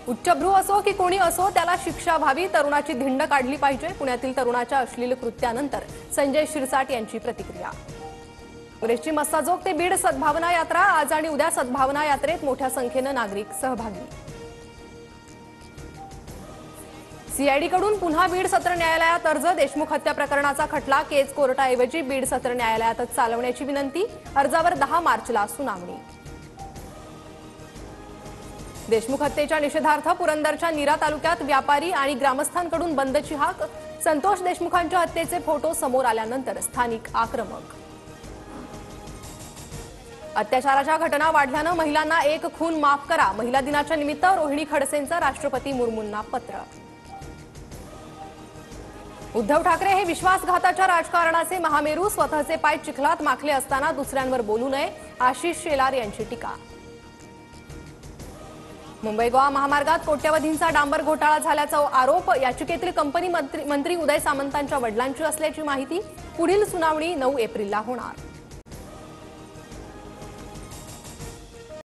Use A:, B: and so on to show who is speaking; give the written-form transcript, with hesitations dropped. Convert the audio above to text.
A: उच्चभ्रू असो की कोणी असो त्याला शिक्षा व्हावी, तरुणाची धिंड काढली पाहिजे. पुण्यातील तरुणाच्या अश्लील कृत्यानंतर संजय शिरसाट यांची प्रतिक्रिया. काँग्रेसची मस्साजोग ते बीड सद्भावना यात्रा. आज आणि उद्या सद्भावना यात्रेत मोठ्या संख्येनं नागरिक सहभागी. सीआयडीकडून पुन्हा बीड सत्र न्यायालयात अर्ज. देशमुख हत्या प्रकरणाचा खटला केज कोर्टाऐवजी बीड सत्र न्यायालयातच चालवण्याची विनंती. अर्जावर 10 मार्चला सुनावणी. देशमुख हत्येच्या निषेधार्थ पुरंदरच्या नीरा तालुक्यात व्यापारी आणि ग्रामस्थांकडून बंदची हाक. संतोष देशमुखांच्या हत्येचे फोटो समोर आल्यानंतर स्थानिक आक्रमक. अत्याचाराच्या घटना वाढल्यानं महिलांना एक खून माफ करा. महिला दिनाच्या निमित्त रोहिणी खडसेंचं राष्ट्रपती मुर्मूंना पत्र. उद्धव ठाकरे हे विश्वासघाताच्या राजकारणाचे महामेरू. स्वतःचे पाय चिखलात माखले असताना दुसऱ्यांवर बोलू नये. आशिष शेलार यांची टीका. मुंबई गोवा महामार्गात कोट्यवधींचा डांबर घोटाळा झाल्याचा आरोप. याचिकेतील कंपनी मंत्री उदय सामंतांच्या वडिलांची असल्याची माहिती. पुढील सुनावणी 9 एप्रिलला होणार.